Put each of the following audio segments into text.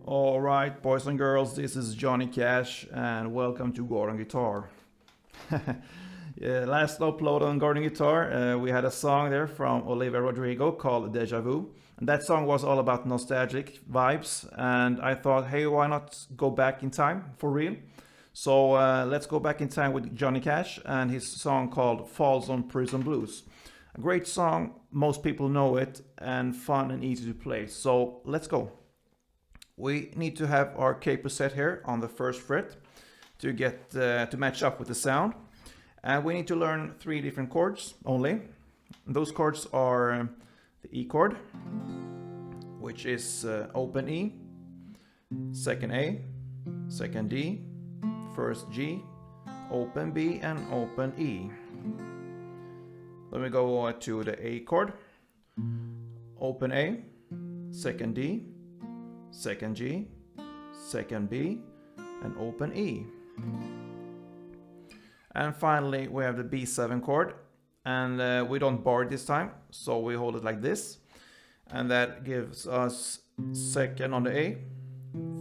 All right, boys and girls, this is Johnny Cash, and welcome to Gordon Guitar. Yeah, last upload on Gordon Guitar, we had a song there from Olivia Rodrigo called Deja Vu. And that song was all about nostalgic vibes, and I thought, hey, why not go back in time for real? So let's go back in time with Johnny Cash and his song called Folsom Prison Blues. A great song, most people know it, and fun and easy to play. So let's go. We need to have our capo set here on the first fret to get to match up with the sound. And we need to learn 3 different chords only. Those chords are the E chord, which is open E, second A, second D, first G, open B, and open E. Then we go to the A chord, open A, second D, second G, second B, and open E. And finally we have the B7 chord, and we don't bar it this time, so we hold it like this, and that gives us second on the A,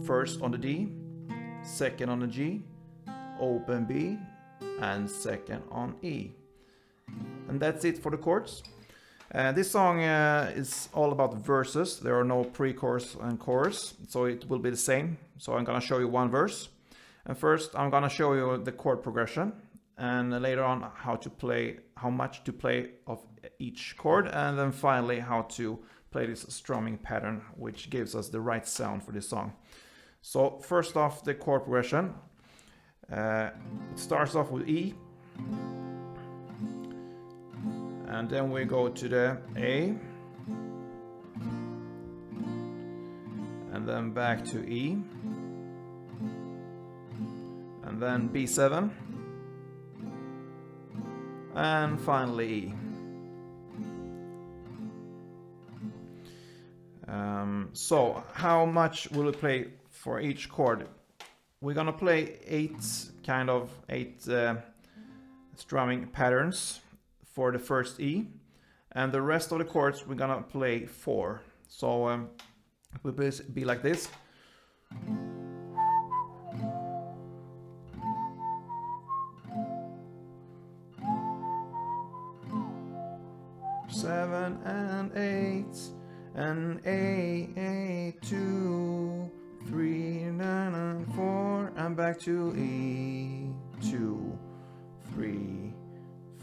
first on the D, second on the G, open B, and second on E. And that's it for the chords. This song is all about verses. There are no pre-chorus and chorus, so it will be the same. So I'm gonna show you one verse, and first I'm gonna show you the chord progression, and later on how much to play of each chord, and then finally how to play this strumming pattern, which gives us the right sound for this song. So first off, the chord progression. It starts off with E, and then we go to the A, and then back to E, and then B7, and finally E. So how much will we play for each chord? We're gonna play 8 strumming patterns for the first E, and the rest of the chords we're gonna play 4. So it will be like this. Seven and 8, and A, 2, 3, 9, and 4, and back to E, 2, 3,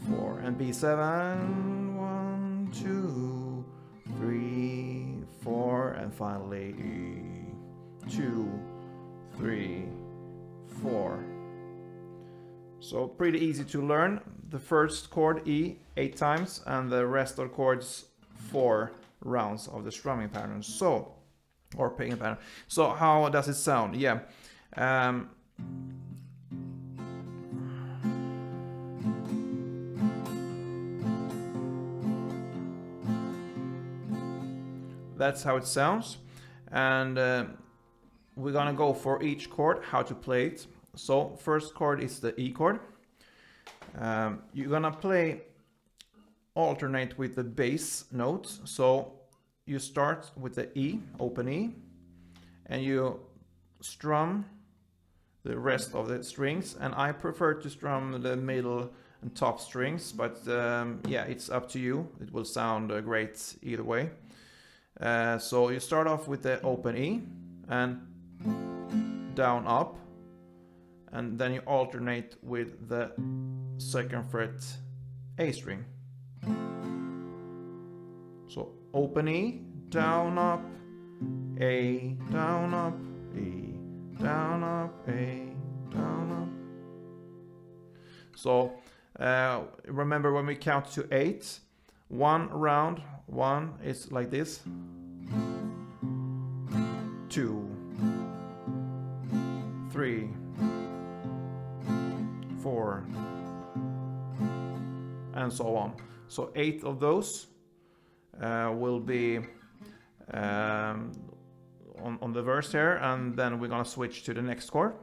4, and B7, 1, 2, 3, 4, and finally E, 2, 3, 4. So pretty easy to learn. The first chord E 8 times, and the rest of the chords 4 rounds of the strumming pattern. So, or picking pattern. So how does it sound? Yeah. That's how it sounds, and we're gonna go for each chord, how to play it. So first chord is the E chord. You're gonna alternate with the bass note. So you start with the E, open E, and you strum the rest of the strings, and I prefer to strum the middle and top strings, but yeah, it's up to you. It will sound great either way. So you start off with the open E and down up, and then you alternate with the second fret A string. So open E, down up, A, down up, E, down up, A, down up. So remember, when we count to 8, 1 round, 1 is like this, 2, 3, 4, and so on. So 8 of those will be on the verse here, and then we're gonna switch to the next chord.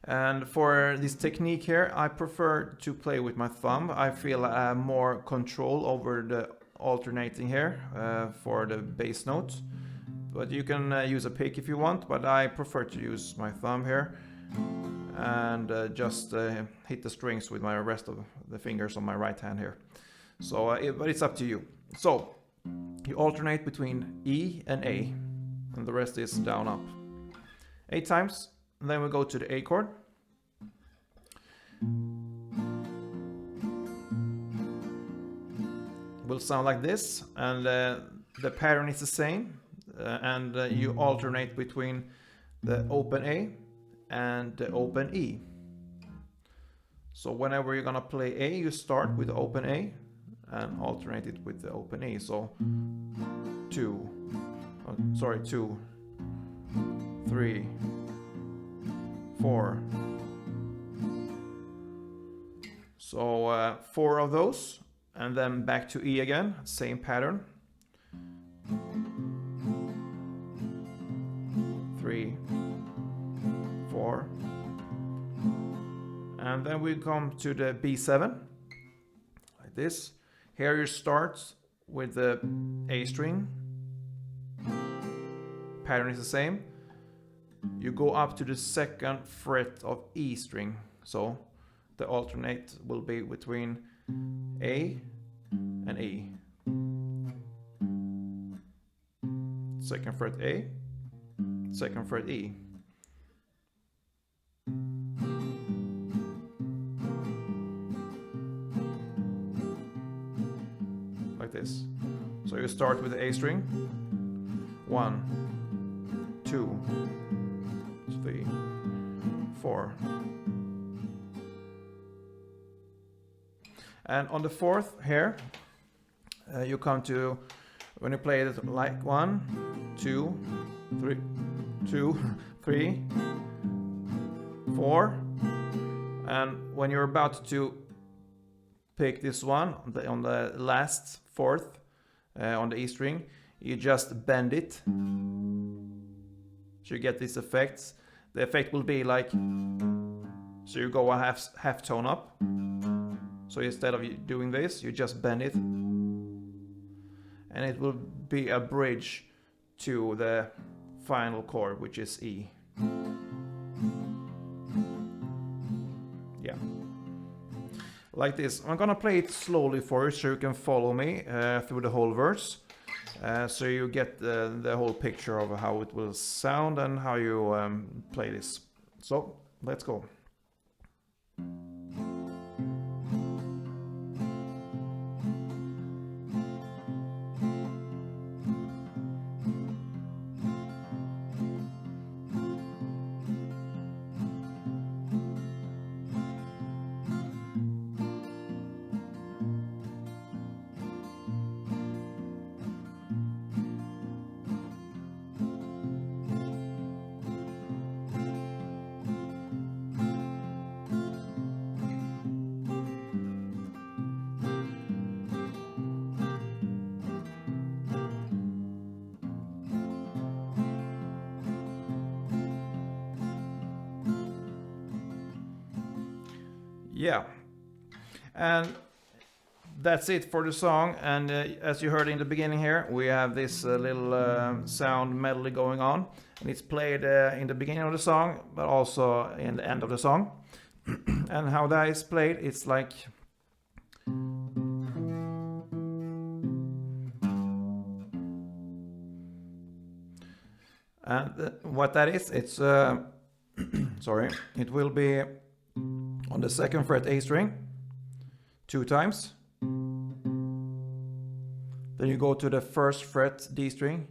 And for this technique here, I prefer to play with my thumb. I feel more control over the alternating here for the bass note. but you can use a pick if you want, but I prefer to use my thumb here and just hit the strings with my rest of the fingers on my right hand here. So, but it's up to you. So, you alternate between E and A, and the rest is down, up. 8 times, and then we go to the A chord. Will sound like this, and the pattern is the same, and you alternate between the open A and the open E. So whenever you're gonna play A, you start with the open A and alternate it with the open E. So 2, 3, 4. So 4 of those, and then back to E again, same pattern. 3, 4, and then we come to the B7, like this. Here you start with the A string, pattern is the same. You go up to the 2nd fret of E string, so the alternate will be between A and E. 2nd fret A, 2nd fret E. Like this. So you start with the A string. 1, 2, 3, 4. And on the 4th here, you come to, when you play it like 1, 2, 3, 2, 3, 4, and when you're about to pick this one on the last 4th on the E string, you just bend it, so you get these effects. The effect will be like, so you go a half tone up. So instead of doing this, you just bend it, and it will be a bridge to the final chord, which is E. Yeah, like this. I'm gonna play it slowly for you so you can follow me through the whole verse, so you get the whole picture of how it will sound and how you play this. So let's go. Yeah, and that's it for the song. And as you heard in the beginning here, we have this little sound medley going on, and it's played in the beginning of the song, but also in the end of the song. And how that is played, it's like, and what that is, it's sorry, it will be on the 2nd fret A string 2 times. Then you go to the 1st fret D string.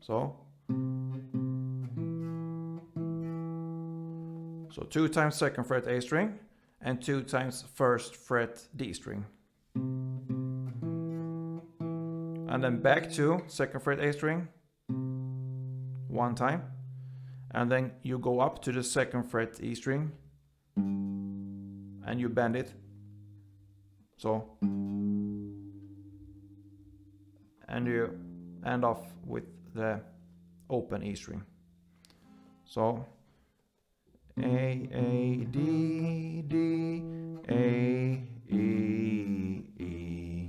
So 2 times 2nd fret A string and 2 times 1st fret D string. And then back to 2nd fret A string 1 time. And then you go up to the 2nd fret E string and you bend it. So, and you end off with the open E string. So, A, D, D, A, E, E.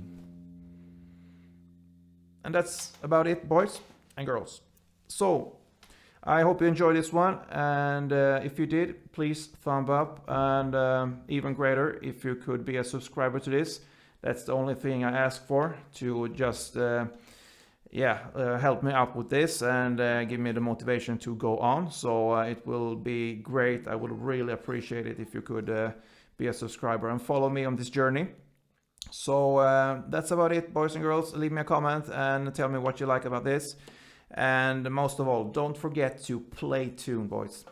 And that's about it, boys and girls. So I hope you enjoyed this one, and if you did, please thumb up, and even greater if you could be a subscriber to this. That's the only thing I ask for, to just help me out with this and give me the motivation to go on. So it will be great. I would really appreciate it if you could be a subscriber and follow me on this journey. So that's about it, boys and girls. Leave me a comment and tell me what you like about this. And most of all, don't forget to play tune, boys.